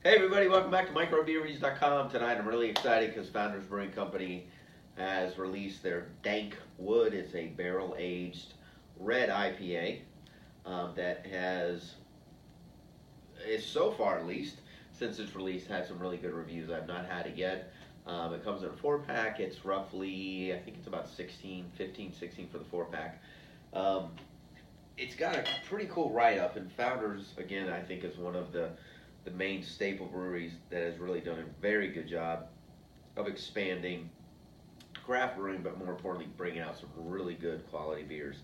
Hey everybody, welcome back to microbeerreviews.com. Tonight I'm really excited because Founders Brewing Company has released their Dankwood. It's a barrel-aged red IPA that is so far at least, since its release, had some really good reviews. I've not had it yet. It comes in a 4-pack. It's roughly, I think it's about 16 for the 4-pack. It's got a pretty cool write-up, and Founders, again, I think is one of the main staple breweries that has really done a very good job of expanding craft brewing, but more importantly, bringing out some really good quality beers.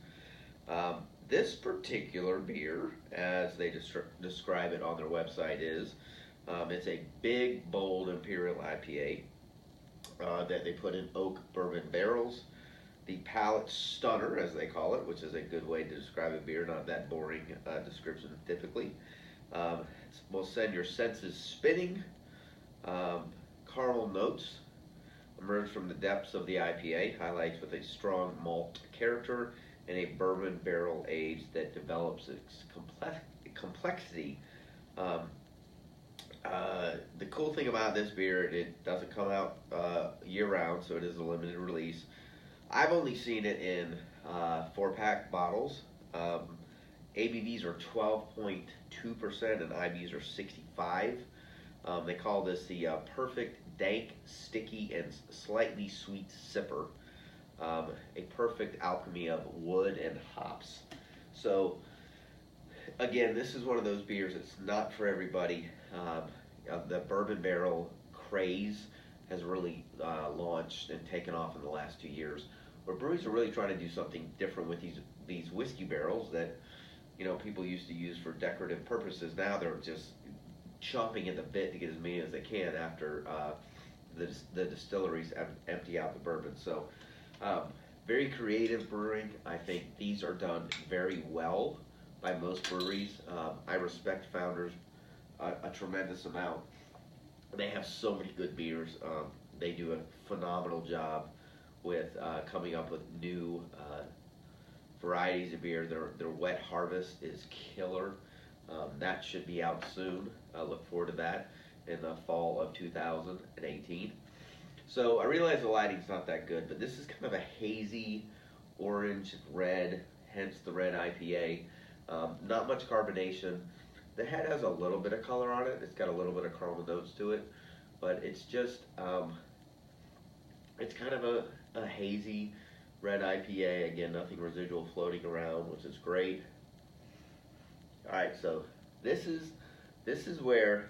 This particular beer, as they describe it on their website, it's a big, bold Imperial IPA that they put in oak bourbon barrels. The palate stunner, as they call it, which is a good way to describe a beer, not that boring description typically. Will send your senses spinning. Caramel notes emerge from the depths of the IPA, highlights with a strong malt character and a bourbon barrel age that develops its complexity. The cool thing about this beer, it doesn't come out year-round, so it is a limited release. I've only seen it in 4-pack bottles. ABVs are 12.2% and IBUs are 65. They call this the perfect dank, sticky, and slightly sweet sipper. A perfect alchemy of wood and hops. So, again, this is one of those beers that's not for everybody. The bourbon barrel craze has really launched and taken off in the last 2 years, where breweries are really trying to do something different with these whiskey barrels that people used to use for decorative purposes. Now they're just chomping at the bit to get as many as they can after the distilleries empty out the bourbon. So, very creative brewing. I think these are done very well by most breweries. I respect Founders a tremendous amount. They have so many good beers. They do a phenomenal job with coming up with new varieties of beer. Their wet harvest is killer. That should be out soon. I look forward to that in the fall of 2018. So I realize the lighting's not that good, but this is kind of a hazy orange red, hence the red IPA. Not much carbonation. The head has a little bit of color on it. It's got a little bit of caramel notes to it, but it's just it's kind of a hazy red IPA. Again, nothing residual floating around, which is great. All right, so this is where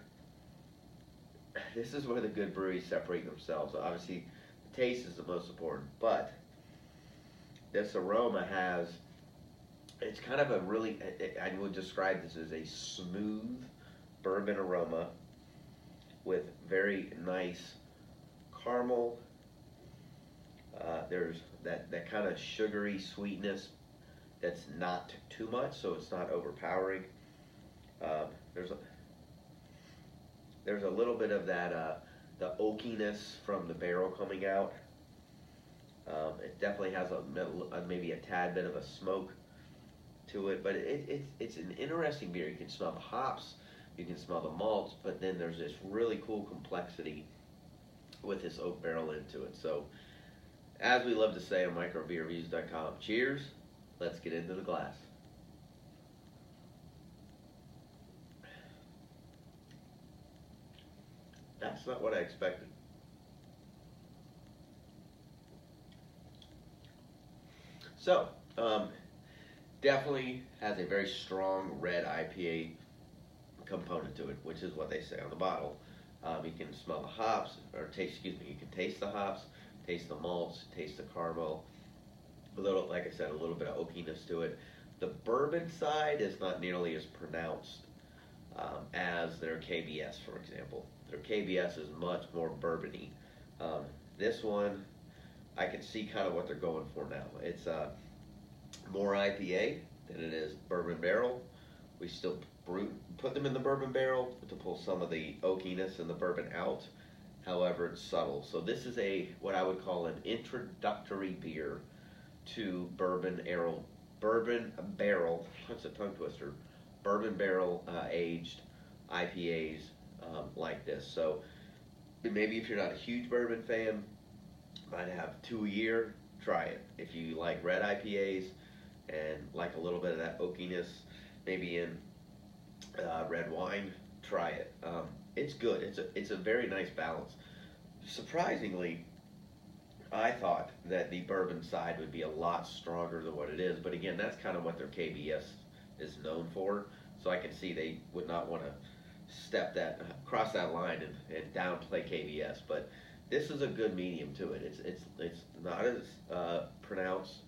the good breweries separate themselves. Obviously, the taste is the most important, but this aroma it's kind of a really, I would describe this as a smooth bourbon aroma with very nice caramel. There's that kind of sugary sweetness that's not too much, so it's not overpowering. There's a little bit of that the oakiness from the barrel coming out. It definitely has maybe a tad bit of a smoke to it, but it's an interesting beer. You can smell the hops, you can smell the malts, but then there's this really cool complexity with this oak barrel into it. So, as we love to say on microbeerreviews.com, cheers. Let's get into the glass. That's not what I expected. So, definitely has a very strong red IPA component to it, which is what they say on the bottle. You can smell the hops, you can taste the hops, taste the malts, taste the caramel. Like I said, a little bit of oakiness to it. The bourbon side is not nearly as pronounced as their KBS, for example. Their KBS is much more bourbony. This one, I can see kind of what they're going for now. It's more IPA than it is bourbon barrel. We still put them in the bourbon barrel to pull some of the oakiness and the bourbon out. However, it's subtle. So this is what I would call an introductory beer to bourbon barrel, that's a tongue twister, bourbon barrel aged IPAs like this. So maybe if you're not a huge bourbon fan, might have 2 a year, try it. If you like red IPAs and like a little bit of that oakiness, maybe in red wine, try it. It's good. It's a very nice balance. Surprisingly, I thought that the bourbon side would be a lot stronger than what it is, but again, that's kind of what their KBS is known for. So I can see they would not want to cross that line and downplay KBS. But this is a good medium to it. It's not as pronounced.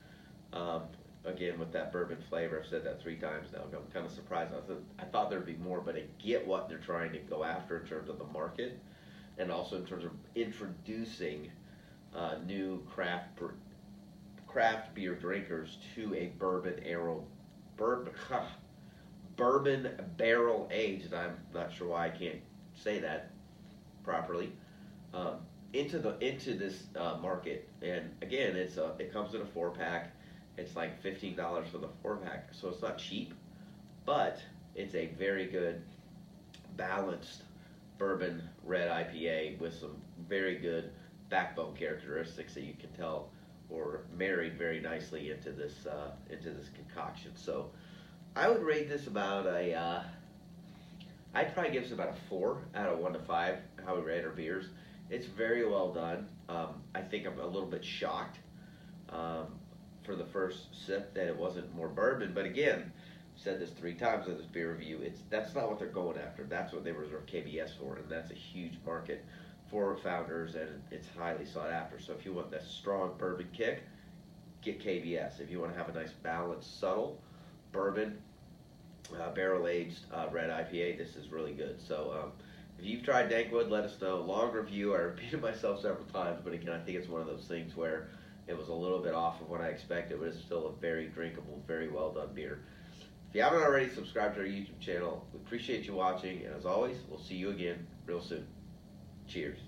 Again, with that bourbon flavor, I've said that 3 times now. I'm kind of surprised. I thought there'd be more, but I get what they're trying to go after in terms of the market, and also in terms of introducing new craft beer drinkers to a bourbon barrel aged. I'm not sure why I can't say that properly. Into this market, and again, it comes in a 4 pack. It's like $15 for the 4 pack, so it's not cheap, but it's a very good balanced bourbon red IPA with some very good backbone characteristics that you can tell or married very nicely into this concoction. So I would rate this about I'd probably give this about a 4 out of 1 to 5. How we rate our beers. It's very well done. I think I'm a little bit shocked for the first sip that it wasn't more bourbon, but again, I've said this 3 times in this beer review. That's not what they're going after. That's what they reserve KBS for, and that's a huge market for founders, and it's highly sought after. So if you want that strong bourbon kick, get KBS. If you want to have a nice balanced, subtle bourbon barrel-aged red IPA, this is really good. So if you've tried Dankwood, let us know. Long review. I repeated myself several times, but again, I think it's one of those things where it was a little bit off of what I expected, but it's still a very drinkable, very well done beer. If you haven't already, subscribe to our YouTube channel. We appreciate you watching, and as always, we'll see you again real soon. Cheers.